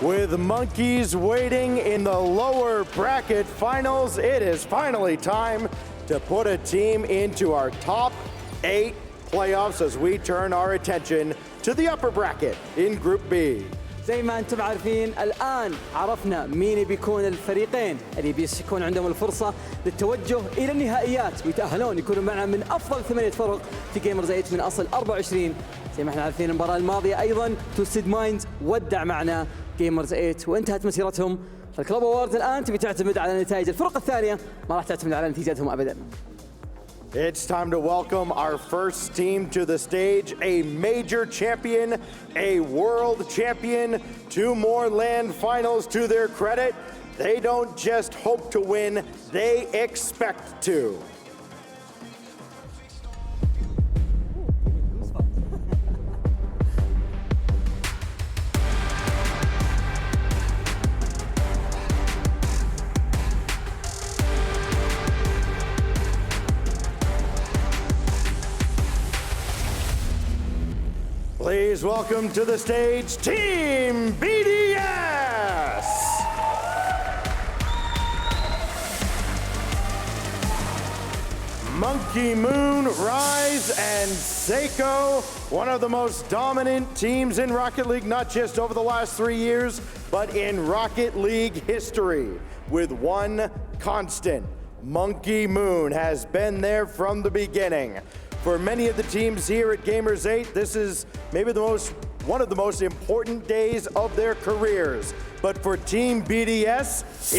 With monkeys waiting in the lower bracket finals, it is finally time to put a team into our top 8 playoffs as we turn our attention to the upper bracket in Group B. زي ما انتم عارفين الآن عرفنا مين بيكون الفريقين اللي بيكون عندهم الفرصة للتوجه إلى النهائيات ويتأهلون يكونوا معنا من أفضل 8 فرق في جيمرز 8 من أصل 24. زي ما احنا عارفين المباراة الماضية أيضا توستد مايندز ودع معنا جيمرز 8 وانتهت مسيرتهم. فالكلوب أواردز الآن تبي تعتمد على نتائج الفرق الثانية، ما راح تعتمد على نتيجتهم أبدا. It's time to welcome our first team to the stage, a major champion, a world champion, 2 more land finals to their credit. They don't just hope to win, they expect to. Please welcome to the stage, Team BDS! Monkey Moon, Rise, and Seiko, one of the most dominant teams in Rocket League, not just over the last 3 years, but in Rocket League history. With one constant, Monkey Moon has been there from the beginning. For many of the teams here at Gamers 8, this is maybe one of the most important days of their careers. But for Team BDS,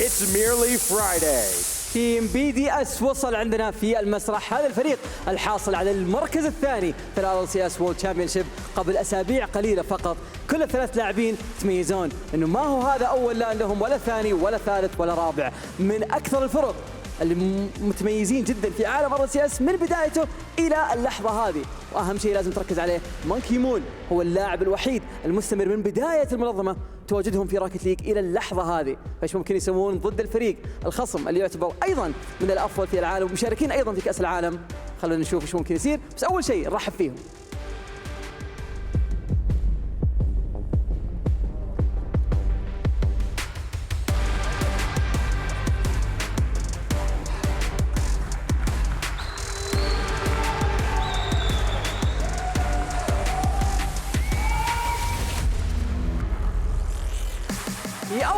it's merely Friday. تيم BDS وصل عندنا في المسرح. هذا الفريق الحاصل على المركز الثاني في LCS World Championship قبل أسابيع قليلة فقط. كل ال3 لاعبين يتميزون إنه ما هو هذا أول لا لهم ولا ثاني ولا ثالث ولا رابع، من أكثر الفرق اللي متميزين جدا في عالم LCS من بدايته إلى اللحظة هذه. وأهم شيء لازم تركز عليه، مونكي مون هو اللاعب الوحيد المستمر من بداية المنظمة تواجدهم في راكت ليج إلى اللحظة هذه. فايش ممكن يسوون ضد الفريق الخصم اللي يعتبر أيضا من الأفضل في العالم ومشاركين أيضا في كأس العالم؟ خلونا نشوف ايش ممكن يصير، بس أول شيء نرحب فيهم.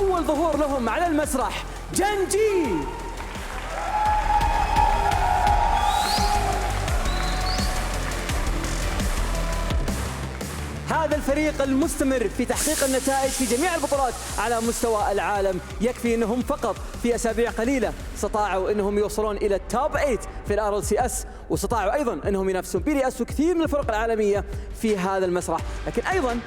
أول ظهور لهم على المسرح Gen.G. هذا الفريق المستمر في تحقيق النتائج في جميع البطولات على مستوى العالم. يكفي أنهم فقط في أسابيع قليلة استطاعوا أنهم يوصلون إلى التوب 8 في LCS، واستطاعوا أيضا أنهم ينافسون BDS وكثير من الفرق العالمية في هذا المسرح. لكن أيضا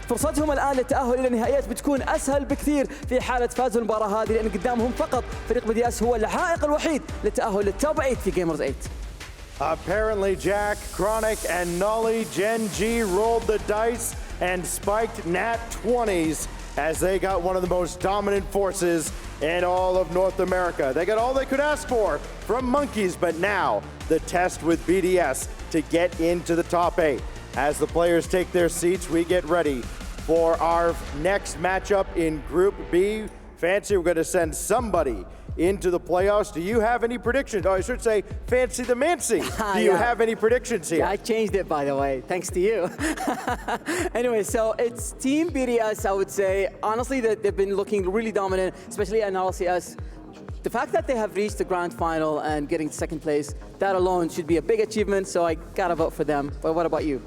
فرصتهم الآن للتأهل إلى النهائيات بتكون أسهل بكثير في حالة فازوا المباراة هذه، لأن قدامهم فقط فريق BDS هو العائق الوحيد للتأهل للتوب 8 في Gamers 8. Apparently Jack, Chronic, and Nolly, Gen.G rolled the dice and spiked nat 20s as they got one of the most dominant forces in all of North America. They got all they could ask for from Monkeys, but now the test with BDS to get into the top 8. As the players take their seats, we get ready for our next matchup in Group B. Fancy, we're going to send somebody into the playoffs. Do you have any predictions? Oh, I should say, Fancy the Mancy. Do you have any predictions here? Yeah, I changed it, by the way, thanks to you. Anyway, so it's Team BDS, I would say. Honestly, they've been looking really dominant, especially in LCS. The fact that they have reached the grand final and getting second place, that alone should be a big achievement, so I gotta vote for them. But what about you?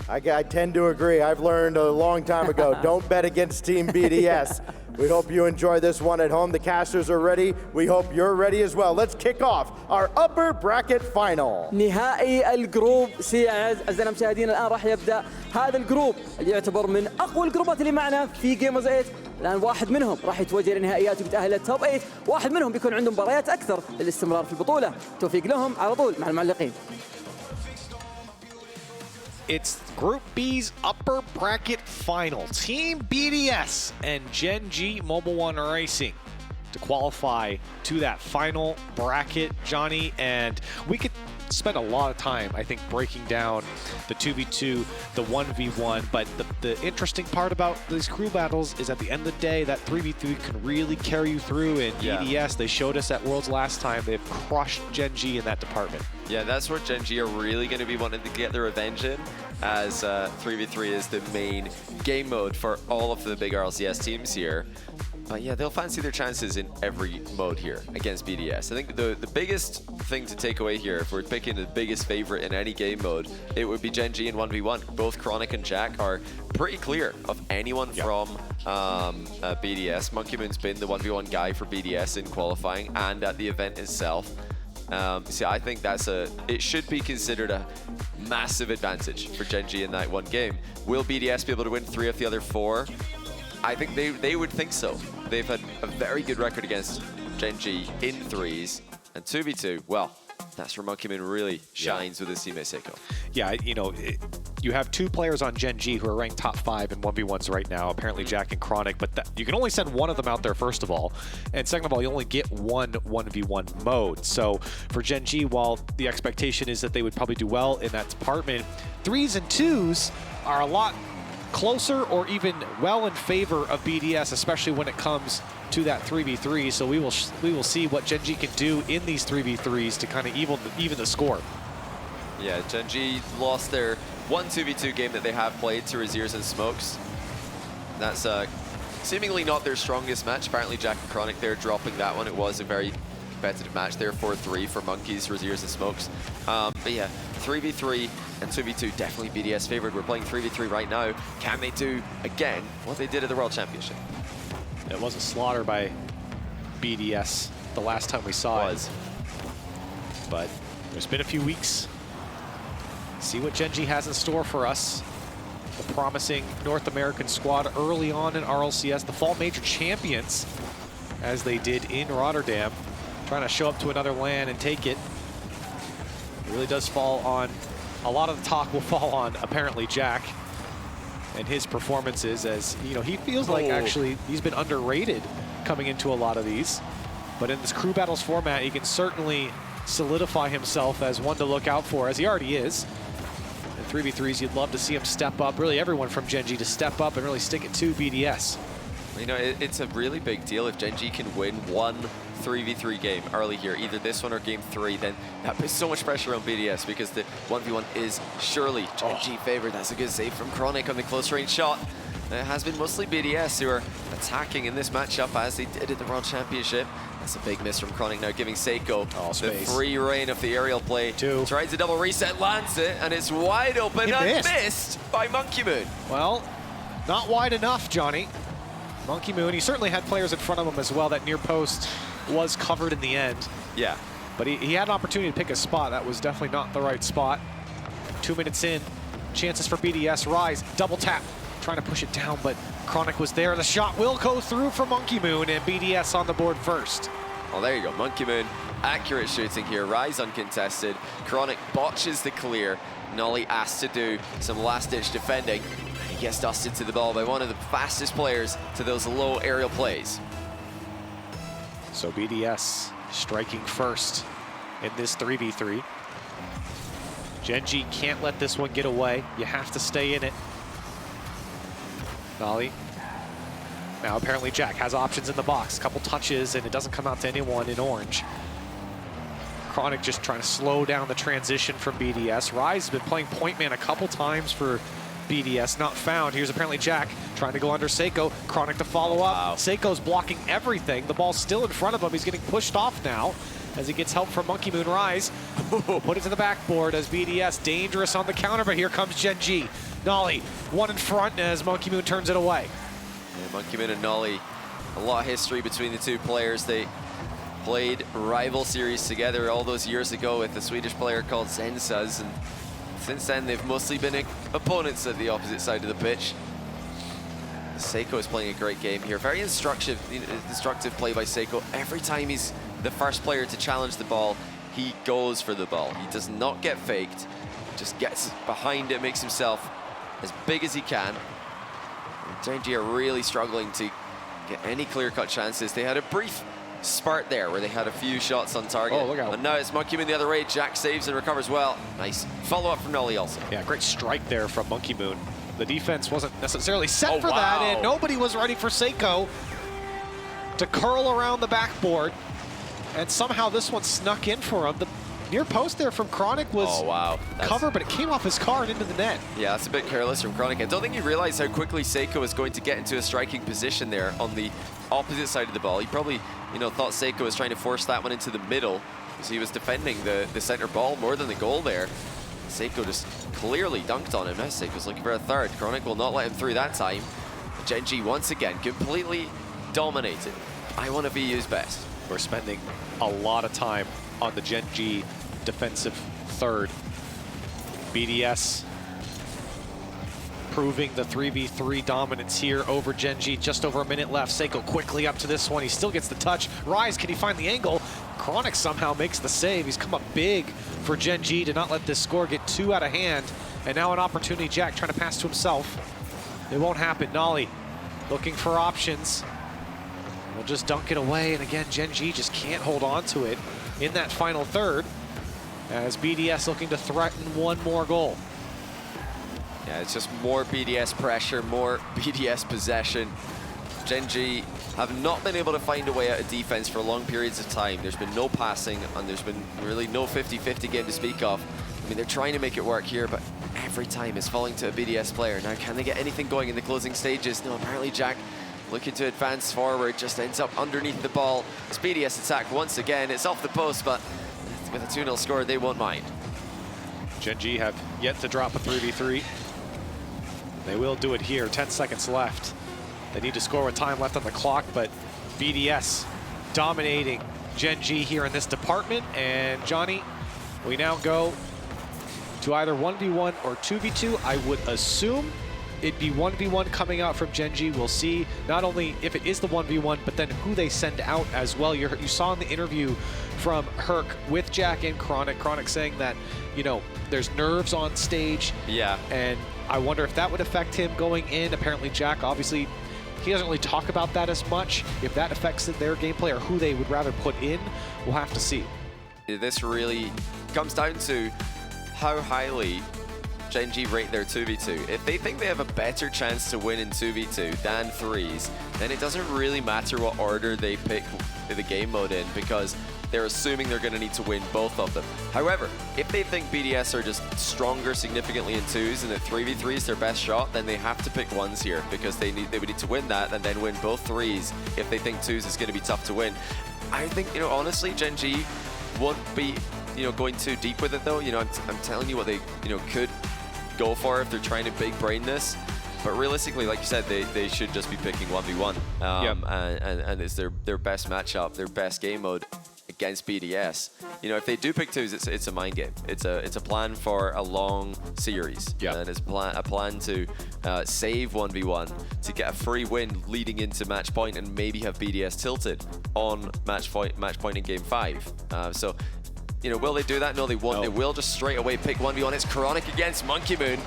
I tend to agree. I've learned a long time ago, don't bet against Team BDS. We hope you enjoy this one at home. The casters are ready. We hope you're ready as well. Let's kick off our upper bracket final. نهائي الجروب سي. أعزائنا المشاهدين الآن راح يبدأ هذا الجروب اللي يعتبر من أقوى الجروبات اللي معنا في جيمرز 8. الآن واحد منهم راح يتوجه للنهائيات ويتأهل للتوب 8، واحد منهم بيكون عندهم مباريات أكثر للاستمرار في البطولة. توفيق لهم على طول مع المعلقين. It's Group B's upper bracket final. Team BDS and Gen.G Mobil1 Racing to qualify to that final bracket, Johnny. And we could spent a lot of time, I think, breaking down the 2v2, the 1v1, but the interesting part about these crew battles is at the end of the day, that 3v3 can really carry you through. In BDS, they showed us at Worlds last time, they've crushed Gen.G in that department. Yeah, that's where Gen.G are really going to be wanting to get their revenge in, as 3v3 is the main game mode for all of the big RLCS teams here. But yeah, they'll fancy their chances in every mode here against BDS. I think the biggest thing to take away here, if we're picking the biggest favorite in any game mode, it would be Gen.G in 1v1. Both Chronic and Jack are pretty clear of anyone from BDS. Monkey Moon's been the 1v1 guy for BDS in qualifying and at the event itself. See, I think it should be considered a massive advantage for Gen.G in that one game. Will BDS be able to win 3 of the other 4? I think they would think so. They've had a very good record against Gen.G in 3s, and 2v2, well, that's where Monkey Moon really shines with his teammate Seiko. Yeah, you know, you have 2 players on Gen.G who are ranked top 5 in 1v1s right now, apparently Jack and Chronic, but you can only send one of them out there, first of all, and second of all, you only get one 1v1 mode. So for Gen.G, while the expectation is that they would probably do well in that department, 3s and 2s are a lot closer or even well in favor of BDS, especially when it comes to that 3v3. So we will see what Gen.G can do in these 3v3s to kind of even the score. Yeah, Gen.G lost their 1 2v2 game that they have played to Raziers and Smokes. That's seemingly not their strongest match. Apparently Jack and Chronic there dropping that one. It was a very competitive match there, 4-3 for Monkeys, Raziers and Smokes. But yeah, 3v3 and 2v2 definitely BDS favored. We're playing 3v3 right now. Can they do again what they did at the World Championship? It was a slaughter by BDS the last time we saw it. But there's been a few weeks. See what Gen.G has in store for us. The promising North American squad early on in RLCS, the Fall Major champions, as they did in Rotterdam, trying to show up to another LAN and take it. It really does fall on, a lot of the talk will fall on, apparently, Jack and his performances, as, you know, he feels like actually he's been underrated coming into a lot of these. But in this crew battles format, he can certainly solidify himself as one to look out for, as he already is. In 3v3s, you'd love to see him step up, really everyone from Gen.G to step up and really stick it to BDS. You know, it's a really big deal if Gen.G can win one 3v3 game early here, either this one or game 3, then that puts so much pressure on BDS because the 1v1 is surely Gen.G favored. That's a good save from Chronic on the close range shot. It has been mostly BDS who are attacking in this matchup as they did at the World Championship. That's a big miss from Chronic now, giving Seiko the free reign of the aerial play. Tries a double reset, lands it, and it's wide open and missed by Monkey Moon. Well, not wide enough, Johnny. Monkey Moon, he certainly had players in front of him as well. That near post was covered in the end. Yeah. But he had an opportunity to pick a spot. That was definitely not the right spot. 2 minutes in, chances for BDS. Rise, double tap, trying to push it down, but Chronic was there. The shot will go through for Monkey Moon, and BDS on the board first. Well, there you go, Monkey Moon. Accurate shooting here, Rise uncontested. Chronic botches the clear. Nolly asked to do some last-ditch defending. He gets dusted to the ball by one of the fastest players to those low aerial plays. So BDS striking first in this 3v3. Gen.G can't let this one get away. You have to stay in it. Nolly. Now apparently Jack has options in the box. A couple touches and it doesn't come out to anyone in orange. Chronic just trying to slow down the transition from BDS. Rise has been playing point man a couple times for BDS, not found. Here's apparently Jack trying to go under Seiko. Chronic to follow up. Wow. Seiko's blocking everything. The ball's still in front of him. He's getting pushed off now as he gets help from Monkey Moon. Rise. Put it to the backboard as BDS dangerous on the counter, but here comes Gen.G. Nolly, one in front as Monkey Moon turns it away. Yeah, Monkey Moon and Nolly, a lot of history between the two players. They played rival series together all those years ago with a Swedish player called Zensaz, and since then they've mostly been opponents at the opposite side of the pitch. Seiko is playing a great game here. Very instructive play by Seiko. Every time he's the first player to challenge the ball, he goes for the ball. He does not get faked, just gets behind it, makes himself as big as he can. Gen.G are really struggling to get any clear-cut chances. They had a brief spurt there where they had a few shots on target. Oh, look out. And now it's Monkey Moon the other way. Jack saves and recovers well. Nice follow-up from Nolly also. Yeah, great strike there from Monkey Moon. The defense wasn't necessarily set for wow. that, and nobody was ready for Seiko to curl around the backboard. And somehow this one snuck in for him. The near post there from Chronic was covered, but it came off his car and into the net. Yeah, that's a bit careless from Chronic. I don't think he realized how quickly Seiko was going to get into a striking position there on the opposite side of the ball. He probably, thought Seiko was trying to force that one into the middle because he was defending the center ball more than the goal there. Seiko just clearly dunked on him. Now Seiko's looking for a third. Chronic will not let him through that time. Gen.G once again completely dominated. I want to be used best. We're spending a lot of time on the Gen.G defensive third. BDS proving the 3v3 dominance here over Gen.G. Just over a minute left. Seiko quickly up to this one. He still gets the touch. Rise, can he find the angle? Chronic somehow makes the save. He's come up big for Gen.G to not let this score get too out of hand. And now an opportunity, Jack trying to pass to himself. It won't happen. Nolly looking for options. We'll just dunk it away. And again, Gen.G just can't hold on to it in that final third as BDS looking to threaten one more goal. Yeah, it's just more BDS pressure, more BDS possession. Gen.G have not been able to find a way out of defense for long periods of time. There's been no passing, and there's been really no 50-50 game to speak of. I mean, they're trying to make it work here, but every time it's falling to a BDS player. Now, can they get anything going in the closing stages? No, apparently Jack looking to advance forward, just ends up underneath the ball. It's BDS attack once again. It's off the post, but with a 2-0 score, they won't mind. Gen.G have yet to drop a 3v3. They will do it here, 10 seconds left. They need to score with time left on the clock, but BDS dominating Gen.G here in this department. And Johnny, we now go to either 1v1 or 2v2. I would assume it'd be 1v1 coming out from Gen.G. We'll see not only if it is the 1v1, but then who they send out as well. You saw in the interview from Herc with Jack and Chronic saying that, there's nerves on stage. Yeah. And I wonder if that would affect him going in. Apparently Jack, obviously, he doesn't really talk about that as much. If that affects their gameplay or who they would rather put in, we'll have to see. This really comes down to how highly Gen.G rate their 2v2. If they think they have a better chance to win in 2v2 than 3s, then it doesn't really matter what order they pick the game mode in, because they're assuming they're going to need to win both of them. However, if they think BDS are just stronger significantly in 2s and that 3v3 is their best shot, then they have to pick 1s here, because they would need to win that and then win both 3s if they think 2s is going to be tough to win. I think, honestly, Gen.G won't be, going too deep with it though. I'm telling you what they, could go for if they're trying to big brain this. But realistically, like you said, they should just be picking 1v1. And it's their best matchup, their best game mode against BDS. If they do pick 2s, it's a mind game. It's a plan for a long series. Yeah. And it's a plan to save 1v1 to get a free win leading into match point and maybe have BDS tilted on match point in game 5. So, will they do that? No, they won't. No. They will just straight away pick 1v1. It's Chronic against Monkey Moon.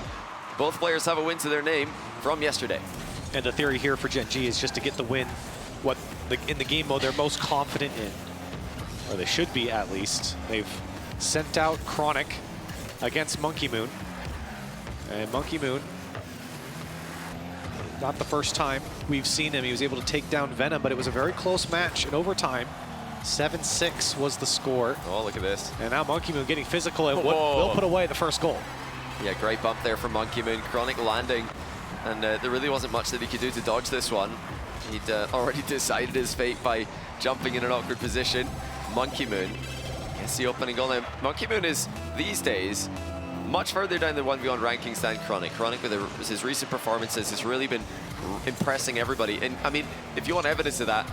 Both players have a win to their name from yesterday. And the theory here for Gen.G is just to get the win, in the game mode they're most confident in. Or they should be, at least. They've sent out Chronic against Monkey Moon. And Monkey Moon, not the first time we've seen him. He was able to take down Venom, but it was a very close match in overtime. 7-6 was the score. Oh, look at this. And now Monkey Moon getting physical and will put away the first goal. Yeah, great bump there from Monkey Moon. Chronic landing. And there really wasn't much that he could do to dodge this one. He'd already decided his fate by jumping in an awkward position. Monkey Moon gets the opening goal. Now, Monkey Moon is, these days, much further down the 1v1 rankings than Chronic. Chronic, with his recent performances, has really been impressing everybody. And, I mean, if you want evidence of that,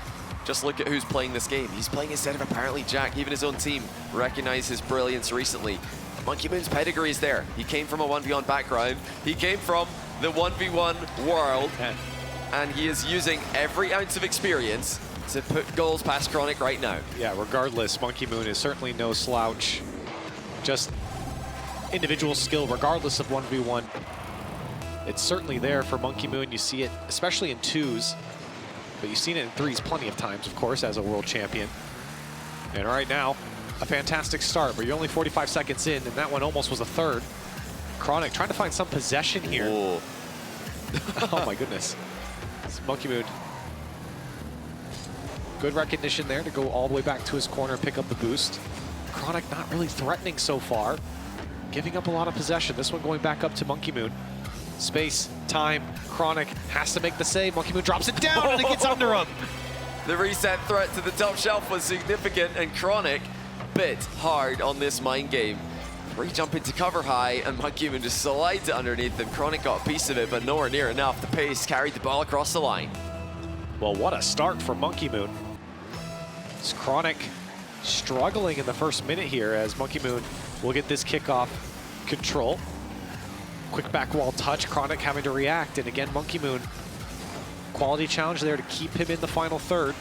just look at who's playing this game. He's playing instead of apparently Jack. Even his own team recognized his brilliance recently. Monkey Moon's pedigree is there. He came from a 1v1 background. He came from the 1v1 world. And he is using every ounce of experience to put goals past Chronic right now. Yeah, regardless, Monkey Moon is certainly no slouch. Just individual skill, regardless of 1v1. It's certainly there for Monkey Moon. You see it, especially in 2s. but you've seen it in threes plenty of times, of course, as a world champion. And right now, a fantastic start, but you're only 45 seconds in, and that one almost was a third. Chronic trying to find some possession here. Oh my goodness. It's Monkey Moon. Good recognition there to go all the way back to his corner and pick up the boost. Chronic not really threatening so far. Giving up a lot of possession. This one going back up to Monkey Moon. Space, time, Chronic has to make the save. Monkey Moon drops it down and it gets under him. The reset threat to the top shelf was significant, and Chronic bit hard on this mind game. Re-jump into cover high, and Monkey Moon just slides it underneath him. Chronic got a piece of it, but nowhere near enough. The pace carried the ball across the line. Well, what a start for Monkey Moon. It's Chronic struggling in the first minute here as Monkey Moon will get this kickoff control. Quick back wall touch, Chronic having to react, and again, Monkey Moon. Quality challenge there to keep him in the final third.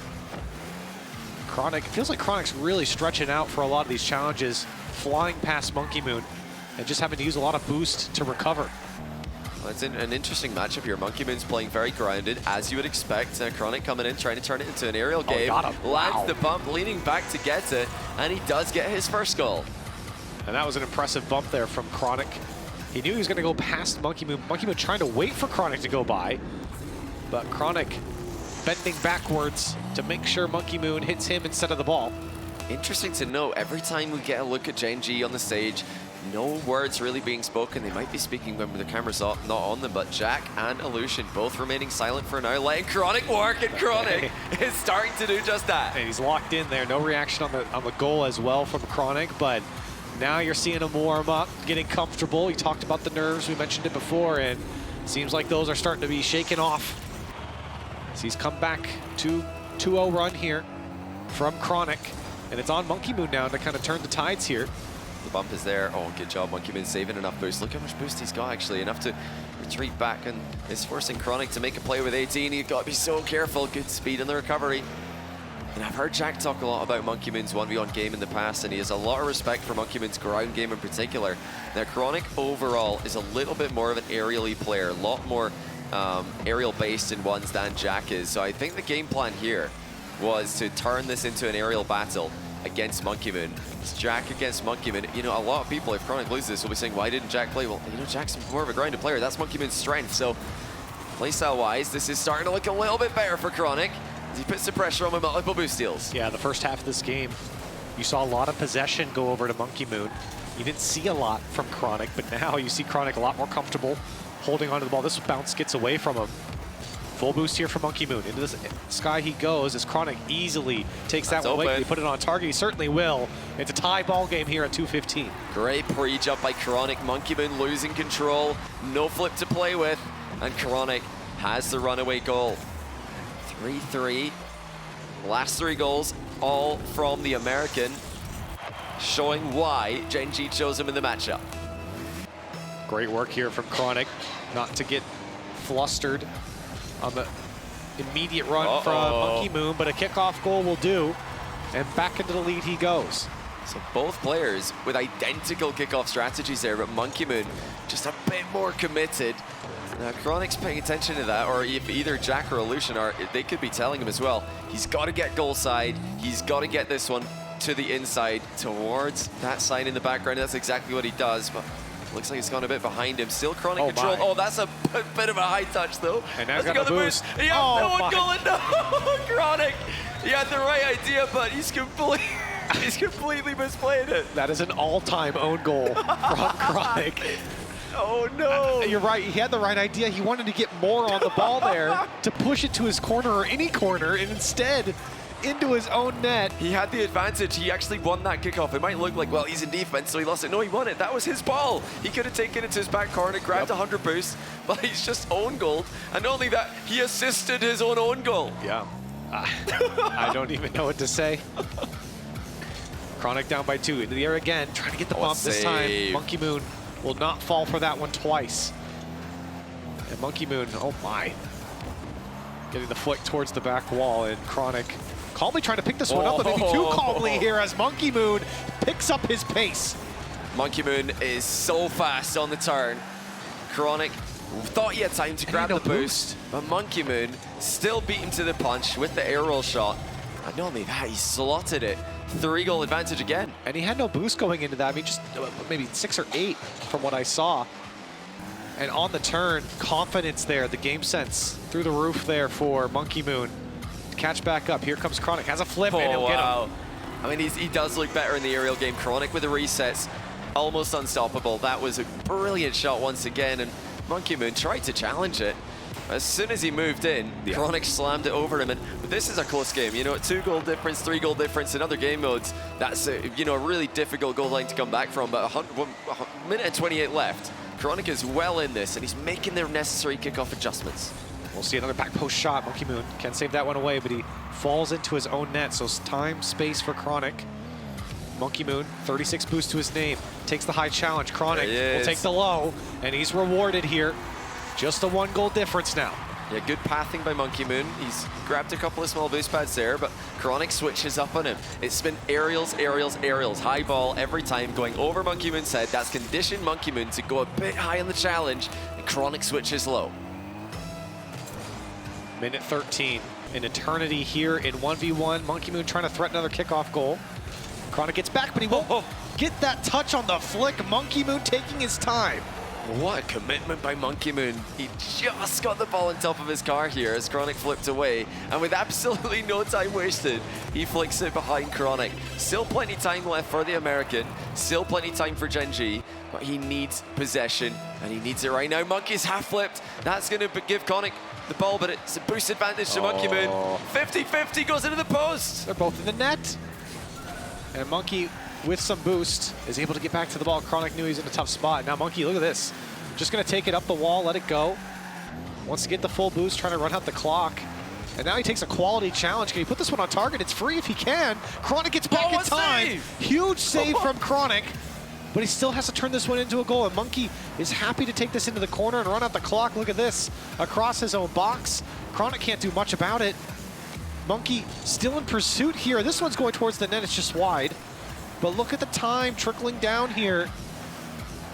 Chronic, it feels like Chronic's really stretching out for a lot of these challenges, flying past Monkey Moon and just having to use a lot of boost to recover. Well, it's an interesting matchup here. Monkey Moon's playing very grounded, as you would expect. Chronic coming in, trying to turn it into an aerial game. Lands the bump, leaning back to get it, and he does get his first goal. And that was an impressive bump there from Chronic. He knew he was going to go past Monkey Moon. Monkey Moon trying to wait for Chronic to go by, but Chronic bending backwards to make sure Monkey Moon hits him instead of the ball. Interesting to note, every time we get a look at Gen.G on the stage, no words really being spoken. They might be speaking when the camera's not on them, but Jack and Illusion both remaining silent for now, letting Chronic work, and Chronic is starting to do just that. And he's locked in there. No reaction on the goal as well from Chronic, but now you're seeing him warm up, getting comfortable. We talked about the nerves, we mentioned it before, and it seems like those are starting to be shaken off. So he's come back to 2-0 run here from Chronic, and it's on Monkey Moon now to kind of turn the tides here. The bump is there. Oh, good job, Monkey Moon saving enough boost. Look how much boost he's got, actually. Enough to retreat back, and is forcing Chronic to make a play with 18. He's got to be so careful. Good speed in the recovery. And I've heard Jack talk a lot about Monkey Moon's 1v1 game in the past, and he has a lot of respect for Monkey Moon's ground game in particular. Now, Chronic overall is a little bit more of an aerially player, a lot more aerial-based in ones than Jack is. So I think the game plan here was to turn this into an aerial battle against Monkey Moon. It's Jack against Monkey Moon. You know, a lot of people, if Chronic loses this, will be saying, why didn't Jack play? Well, you know, Jack's more of a grounded player. That's Monkey Moon's strength. So playstyle-wise, this is starting to look a little bit better for Chronic as he puts the pressure on with multiple boost steals. Yeah, the first half of this game, you saw a lot of possession go over to Monkey Moon. You didn't see a lot from Chronic, but now you see Chronic a lot more comfortable holding onto the ball. This bounce gets away from him. Full boost here from Monkey Moon. Into the sky he goes as Chronic easily takes that one away. Can he put it on target? He certainly will. It's a tie ball game here at 2:15. Great pre-jump by Chronic. Monkey Moon losing control. No flip to play with. And Chronic has the runaway goal. 3-3. Last 3 goals, all from the American, showing why Gen.G chose him in the matchup. Great work here from Chronic, not to get flustered on the immediate run from Monkey Moon, but a kickoff goal will do, and back into the lead he goes. So both players with identical kickoff strategies there, but Monkey Moon just a bit more committed. Now, Chronic's paying attention to that, or if either Jack or Illusion are, they could be telling him as well. He's got to get goal side. He's got to get this one to the inside, towards that side in the background. That's exactly what he does, but looks like it's gone a bit behind him. Still Chronic control. Oh, that's a bit of a high touch, though. And now he's got the boost. Yeah, no one going. No, Chronic. He had the right idea, but he's completely misplayed it. That is an all-time own goal from Chronic. Oh, no. You're right. He had the right idea. He wanted to get more on the ball there to push it to his corner or any corner, and instead into his own net. He had the advantage. He actually won that kickoff. It might look like, well, he's in defense, so he lost it. No, he won it. That was his ball. He could have taken it to his back corner, grabbed 100 boosts, but he's just own goaled. And not only that, he assisted his own goal. Yeah. I don't even know what to say. Chronic down by 2. Into the air again, trying to get the bump this time. Monkey Moon will not fall for that one twice. And Monkey Moon, oh my. Getting the flick towards the back wall, and Chronic calmly trying to pick this one up, but maybe too calmly here as Monkey Moon picks up his pace. Monkey Moon is so fast on the turn. Chronic thought he had time to grab the boost, but Monkey Moon still beat him to the punch with the air roll shot. And not only that, he slotted it. 3-goal advantage again. And he had no boost going into that. I mean, just maybe 6 or 8 from what I saw. And on the turn, confidence there, the game sense through the roof there for Monkey Moon. Catch back up. Here comes Chronic. Has a flip and he'll get him. I mean, he does look better in the aerial game. Chronic with the resets, almost unstoppable. That was a brilliant shot once again, and Monkey Moon tried to challenge it. As soon as he moved in, Chronic slammed it over him, and this is a close game. You know, 2-goal difference, 3-goal difference in other game modes. That's a, you know, a really difficult goal line to come back from, but 1 minute and 28 left. Chronic is well in this, and he's making the necessary kickoff adjustments. We'll see another back post shot. Monkey Moon can't save that one away, but he falls into his own net, so time, space for Chronic. Monkey Moon, 36 boost to his name, takes the high challenge. Chronic will take the low, and he's rewarded here. Just a 1-goal difference now. Yeah, good pathing by Monkey Moon. He's grabbed a couple of small boost pads there, but Chronic switches up on him. It's been aerials, aerials, aerials. High ball every time going over Monkey Moon's head. That's conditioned Monkey Moon to go a bit high in the challenge, and Chronic switches low. Minute 13, an eternity here in 1v1. Monkey Moon trying to threaten another kickoff goal. Chronic gets back, but he won't get that touch on the flick. Monkey Moon taking his time. What a commitment by Monkey Moon. He just got the ball on top of his car here as Chronic flipped away. And with absolutely no time wasted, he flicks it behind Chronic. Still plenty time left for the American. Still plenty time for Gen.G, but he needs possession, and he needs it right now. Monkey's half flipped. That's going to give Chronic the ball, but it's a boost advantage to Monkey Moon. 50-50 goes into the post. They're both in the net. And Monkey, with some boost, is able to get back to the ball. Chronic knew he was in a tough spot. Now Monkey, look at this. Just going to take it up the wall, let it go. Wants to get the full boost, trying to run out the clock. And now he takes a quality challenge. Can he put this one on target? It's free if he can. Chronic gets back in time. Save. Huge save from Chronic. But he still has to turn this one into a goal. And Monkey is happy to take this into the corner and run out the clock. Look at this. Across his own box. Chronic can't do much about it. Monkey still in pursuit here. This one's going towards the net. It's just wide. But look at the time trickling down here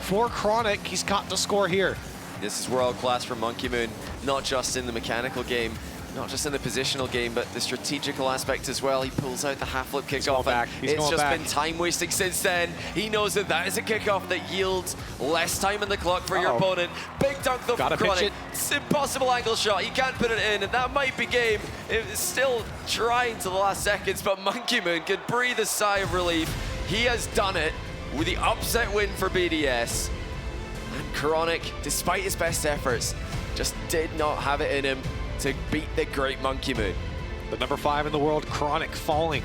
for Chronic. He's got to score here. This is world class from Monkey Moon, not just in the mechanical game, not just in the positional game, but the strategical aspect as well. He pulls out the half flip kickoff. It's just been time wasting since then. He knows that that is a kickoff that yields less time in the clock for your opponent. Big dunk though from Chronic. It's impossible angle shot. He can't put it in, and that might be game. It's still trying to the last seconds, but Monkey Moon can breathe a sigh of relief. He has done it with the upset win for BDS. And Chronic, despite his best efforts, just did not have it in him to beat the great Monkey Moon. The number 5 in the world, Chronic, falling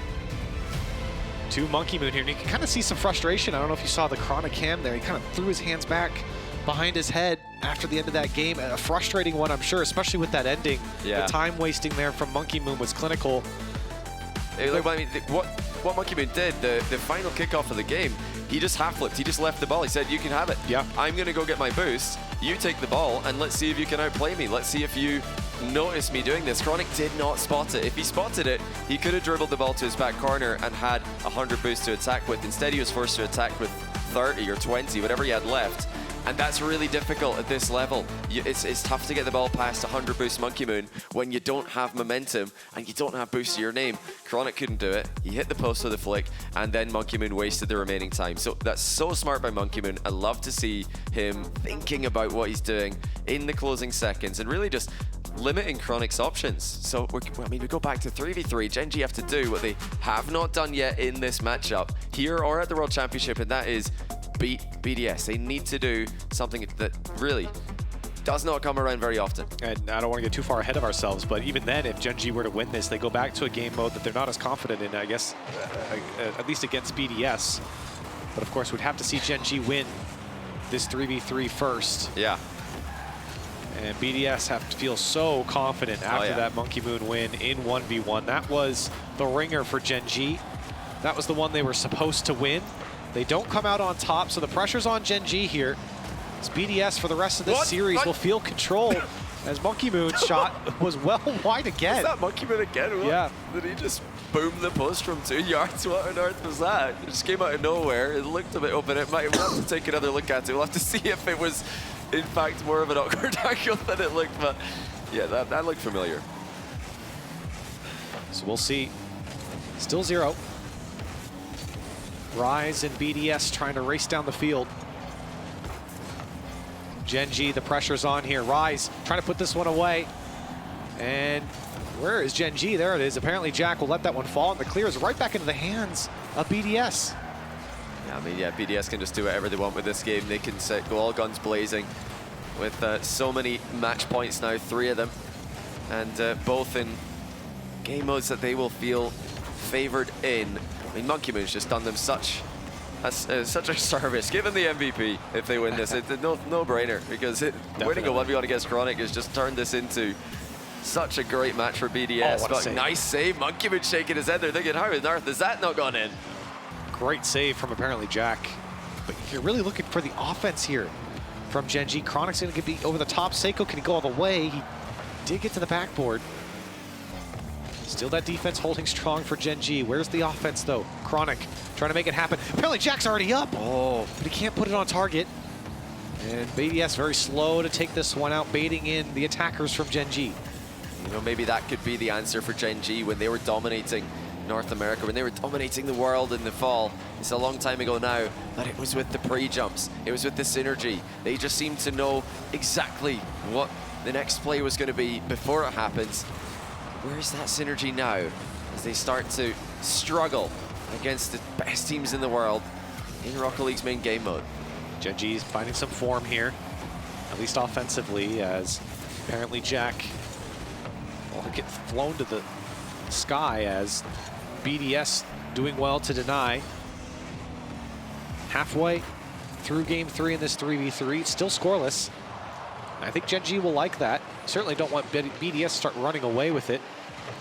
to Monkey Moon here. And you can kind of see some frustration. I don't know if you saw the Chronic cam there. He kind of threw his hands back behind his head after the end of that game. A frustrating one, I'm sure, especially with that ending. Yeah. The time wasting there from Monkey Moon was clinical. Look, I mean, what Monkey Moon did, the final kickoff of the game, he just half flipped. He just left the ball. He said, you can have it. Yeah. I'm going to go get my boost. You take the ball, and let's see if you can outplay me. Let's see if you notice me doing this. Chronic did not spot it. If he spotted it, he could have dribbled the ball to his back corner and had 100 boost to attack with. Instead, he was forced to attack with 30 or 20, whatever he had left. And that's really difficult at this level. It's tough to get the ball past 100 boost Monkey Moon when you don't have momentum and you don't have boost to your name. Chronic couldn't do it. He hit the post with a flick, and then Monkey Moon wasted the remaining time. So that's so smart by Monkey Moon. I love to see him thinking about what he's doing in the closing seconds and really just limiting Chronic's options. So, we go back to 3v3. Gen.G have to do what they have not done yet in this matchup, here or at the World Championship, and that is beat BDS. They need to do something that really does not come around very often. And I don't want to get too far ahead of ourselves, but even then, if Gen.G were to win this, they go back to a game mode that they're not as confident in, I guess, at least against BDS. But of course, we'd have to see Gen.G win this 3v3 first. Yeah. And BDS have to feel so confident after that Monkey Moon win in 1v1. That was the ringer for Gen.G. That was the one they were supposed to win. They don't come out on top, so the pressure's on Gen.G here. As BDS for the rest of this series will feel control as Monkey Moon's shot was well wide again. Was that Monkey Moon again? What? Yeah. Did he just boom the post from 2 yards? What on earth was that? It just came out of nowhere. It looked a bit open. We'll have to take another look at it. We'll have to see if it was in fact, more of an awkward angle than it looked, but yeah, that looked familiar. So we'll see. Still 0. Rise and BDS trying to race down the field. Gen.G, the pressure's on here. Rise trying to put this one away. And where is Gen.G? There it is. Apparently Jack will let that one fall, and the clear is right back into the hands of BDS. Yeah, I mean, yeah, BDS can just do whatever they want with this game. They can go all guns blazing with so many match points now, 3 of them. And both in game modes that they will feel favored in. I mean, Monkey Moon's just done them such a service. Give them the MVP if they win this. It's a no-brainer, because winning a 1v1 against Chronic has just turned this into such a great match for BDS. Oh, but nice save. Monkey Moon shaking his head there, thinking, how on earth has that not gone in? Great save from apparently Jack. But you're really looking for the offense here from Gen.G. Chronic's going to be over the top. Seiko, can he go all the way? He did get to the backboard. Still that defense holding strong for Gen.G. Where's the offense, though? Chronic trying to make it happen. Apparently Jack's already up. Oh, but he can't put it on target. And BDS very slow to take this one out, baiting in the attackers from Gen.G. You know, maybe that could be the answer for Gen.G when they were dominating North America, when they were dominating the world in the fall. It's a long time ago now, but it was with the pre-jumps. It was with the synergy. They just seemed to know exactly what the next play was going to be before it happens. Where's that synergy now as they start to struggle against the best teams in the world in Rocket League's main game mode? Gen.G is finding some form here, at least offensively, as apparently Jack will get flown to the sky as BDS doing well to deny. Halfway through game 3 in this 3v3, still scoreless. I think Gen.G will like that. Certainly don't want BDS to start running away with it.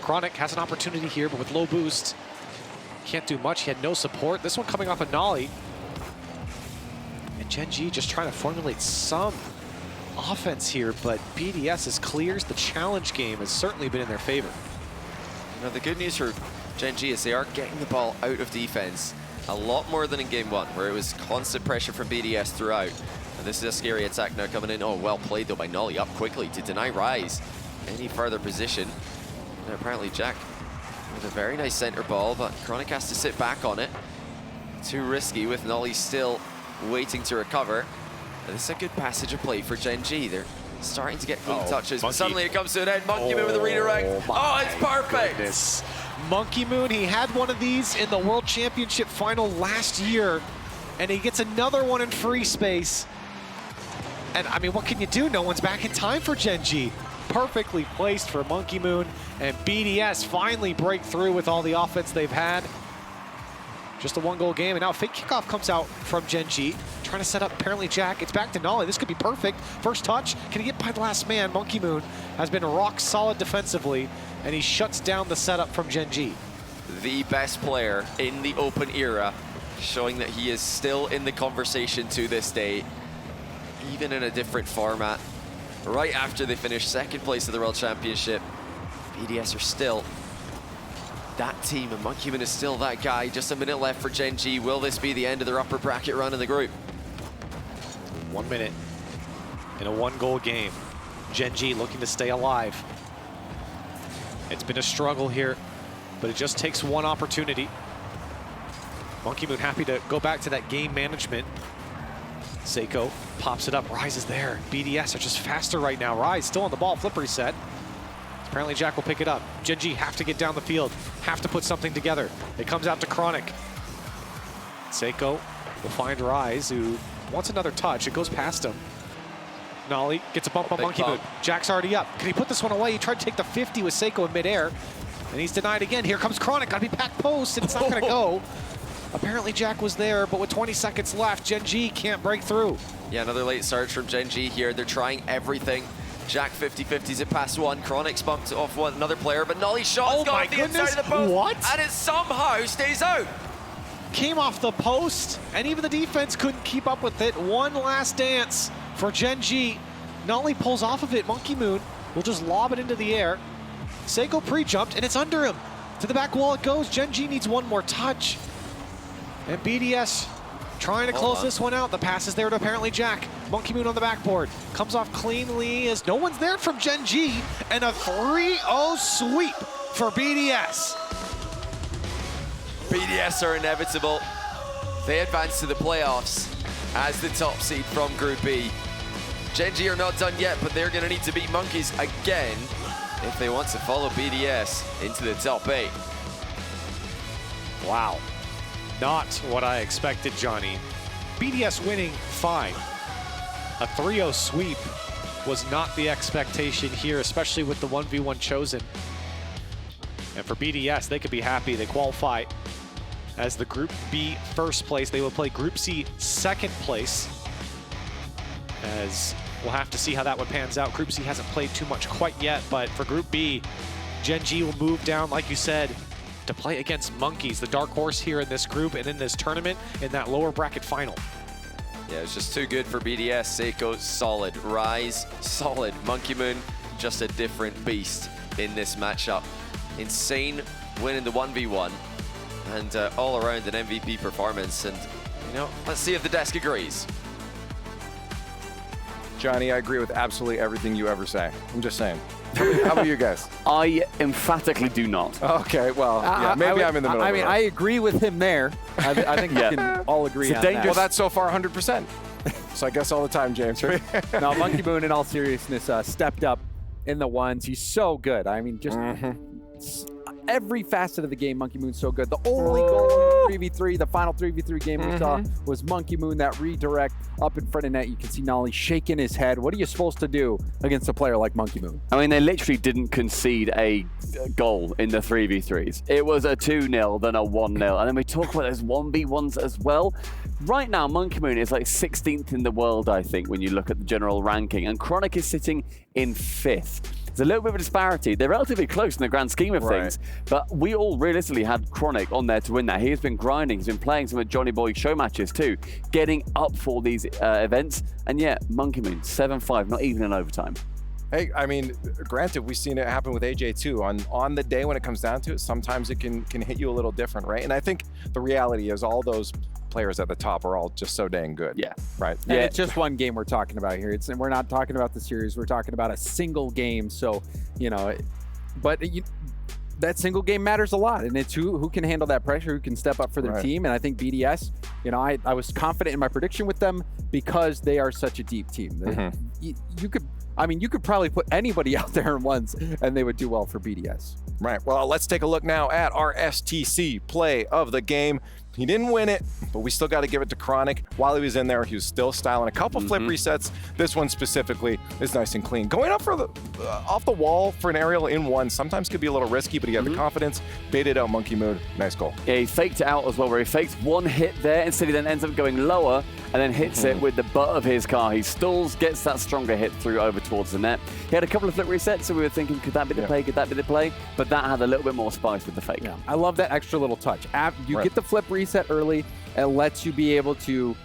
Chronic has an opportunity here, but with low boost, can't do much. He had no support. This one coming off a nollie. And Gen.G just trying to formulate some offense here, but BDS clears. The challenge game has certainly been in their favor. You know, the good news for Gen.G is they are getting the ball out of defense a lot more than in game 1, where it was constant pressure from BDS throughout. And this is a scary attack now coming in. Oh, well played though by Nolly, up quickly to deny Rise any further position. And apparently Jack with a very nice center ball, but Chronic has to sit back on it. Too risky with Nolly still waiting to recover. And this is a good passage of play for Gen.G. They're starting to get clean touches, but suddenly it comes to an end. Monkey Moon with the redirect. Oh, it's perfect. Goodness. Monkey Moon, he had one of these in the World Championship final last year, and he gets another one in free space. And I mean, what can you do? No one's back in time for Gen.G. Perfectly placed for Monkey Moon, and BDS finally break through with all the offense they've had. Just a 1-goal game, and now a fake kickoff comes out from Gen.G. Trying to set up apparently Jack. It's back to Nolly. This could be perfect. First touch. Can he get by the last man? Monkey Moon has been rock solid defensively, and he shuts down the setup from Gen.G. The best player in the open era, showing that he is still in the conversation to this day, even in a different format. Right after they finish second place of the World Championship, BDS are still that team, and Monkey Moon is still that guy. Just a minute left for Gen.G. Will this be the end of their upper bracket run in the group? 1 minute in a 1-goal game. Gen.G looking to stay alive. It's been a struggle here, but it just takes one opportunity. Monkey Moon happy to go back to that game management. Seiko pops it up. Rise is there. BDS are just faster right now. Rise still on the ball. Flip reset. Apparently Jack will pick it up. Gen.G have to get down the field, have to put something together. It comes out to Chronic. Seiko will find Rise, who wants another touch. It goes past him. Nolly gets a bump on Monkey Moon. Jack's already up. Can he put this one away? He tried to take the 50 with Seiko in midair, and he's denied again. Here comes Chronic. Gotta be packed post, and it's not gonna go. Apparently Jack was there, but with 20 seconds left, Gen.G can't break through. Yeah, another late surge from Gen.G here. They're trying everything. Jack 50-50s it past one. Chronic's bumped off one another player, but Nolly's shot's gone off the inside of the post. What? And it somehow stays out. Came off the post, and even the defense couldn't keep up with it. One last dance for Gen.G. Nolly pulls off of it. Monkey Moon will just lob it into the air. Seiko pre-jumped, and it's under him. To the back wall it goes. Gen.G needs one more touch. And BDS Trying to close this one out. The pass is there to apparently Jack. Monkey Moon on the backboard. Comes off cleanly as no one's there from Gen.G. And a 3-0 sweep for BDS. BDS are inevitable. They advance to the playoffs as the top seed from Group B. Gen.G are not done yet, but they're going to need to beat Monkeys again if they want to follow BDS into the top 8. Wow. Not what I expected, Johnny. BDS winning, fine. A 3-0 sweep was not the expectation here, especially with the 1v1 chosen. And for BDS, they could be happy. They qualify as the Group B first place. They will play Group C second place, as we'll have to see how that one pans out. Group C hasn't played too much quite yet, but for Group B, Gen.G will move down, like you said, to play against Monkeys, the dark horse here in this group and in this tournament in that lower bracket final. Yeah, it's just too good for BDS. Seiko, solid. Rise, solid. Monkey Moon, just a different beast in this matchup. Insane win in the 1v1 and all around an MVP performance. And, you know, let's see if the desk agrees. Johnny, I agree with absolutely everything you ever say. I'm just saying. How about you guys? I emphatically do not. Okay, well, yeah, maybe I'm in the middle. I mean, I agree with him there. I think we can all agree on that. Well, that's so far 100%. So I guess all the time, James, right? No, Monkey Moon, in all seriousness, stepped up in the ones. He's so good. I mean, just every facet of the game, Monkey Moon's so good. The only goal in 3v3, the final 3v3 game we saw, was Monkey Moon, that redirect up in front of net. You can see Nolly shaking his head. What are you supposed to do against a player like Monkey Moon? I mean, they literally didn't concede a goal in the 3v3s. It was a 2-0, then a 1-0. And then we talk about those 1v1s as well. Right now, Monkey Moon is like 16th in the world, I think, when you look at the general ranking. And Chronic is sitting in 5th. There's a little bit of a disparity. They're relatively close in the grand scheme of things, but we all realistically had Chronic on there to win that. He's been grinding. He's been playing some of Johnny Boy's show matches too, getting up for these events. And yeah, Monkey Moon, 7-5, not even in overtime. Hey, I mean, granted, we've seen it happen with AJ too. On the day when it comes down to it, sometimes it can hit you a little different, right? And I think the reality is all those players at the top are all just so dang good. Yeah. Right. And it's just one game we're talking about here. We're not talking about the series. We're talking about a single game. So, you know, that single game matters a lot. And it's who can handle that pressure, who can step up for their team. And I think BDS, you know, I was confident in my prediction with them because they are such a deep team. You could probably put anybody out there in ones and they would do well for BDS. Right. Well, let's take a look now at our STC play of the game. He didn't win it, but we still got to give it to Chronic. While he was in there, he was still styling a couple flip resets. This one specifically is nice and clean. Going up for the off the wall for an aerial in one sometimes could be a little risky, but he had the confidence, baited out Monkey Moon. Nice goal. Yeah, he faked it out as well, where he fakes one hit there. Instead, he then ends up going lower and then hits it with the butt of his car. He stalls, gets that stronger hit through over towards the net. He had a couple of flip resets, so we were thinking, could that be the play? Could that be the play? But that had a little bit more spice with the fake. Yeah. I love that extra little touch. You get the flip reset early. It lets you be able to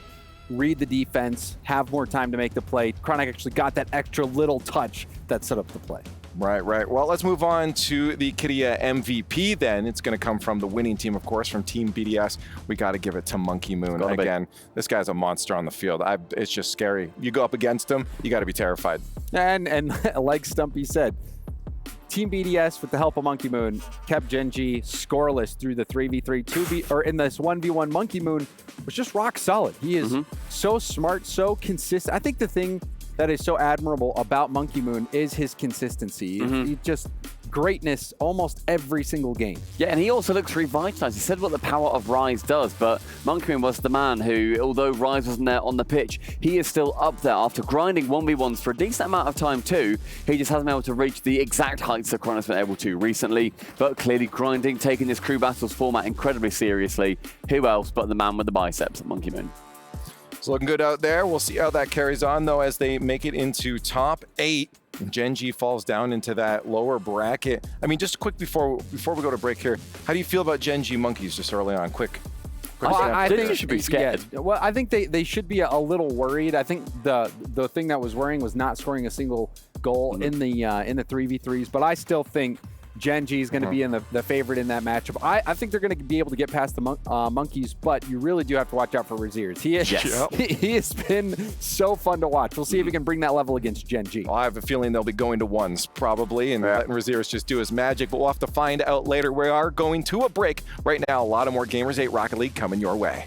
read the defense, have more time to make the play. Chronic actually got that extra little touch that set up the play. Right. Well, let's move on to the Kidia MVP then. It's going to come from the winning team, of course, from Team BDS. We got to give it to Monkey Moon. Again, this guy's a monster on the field. It's just scary. You go up against him, you got to be terrified. And like Stumpy said, Team BDS, with the help of Monkey Moon, kept Gen.G scoreless through the 3v3, or in this 1v1. Monkey Moon was just rock solid. He is so smart, so consistent. I think the thing that is so admirable about Monkey Moon is his consistency. He just greatness almost every single game. Yeah, and he also looks revitalized. He said what the power of Rise does, but Monkey Moon was the man who, although Rise wasn't there on the pitch, he is still up there after grinding 1v1s for a decent amount of time too. He just hasn't been able to reach the exact heights that Chronic's been able to recently, but clearly grinding, taking this crew battles format incredibly seriously. Who else but the man with the biceps at Monkey Moon? It's looking good out there. We'll see how that carries on, though, as they make it into top 8. Gen.G falls down into that lower bracket. I mean, just quick before we go to break here, how do you feel about Gen.G Monkeys just early on? Quick. I think you should be scared. Yeah, well, I think they should be a little worried. I think the thing that was worrying was not scoring a single goal in the 3v3s, but I still think Gen.G is going to be in the favorite in that matchup. I think they're going to be able to get past the monkeys, but you really do have to watch out for Raziers. He has been so fun to watch. We'll see if he can bring that level against Gen.G. Well, I have a feeling they'll be going to ones probably and letting Raziers just do his magic, but we'll have to find out later. We are going to a break right now. A lot of more Gamers8 Rocket League coming your way.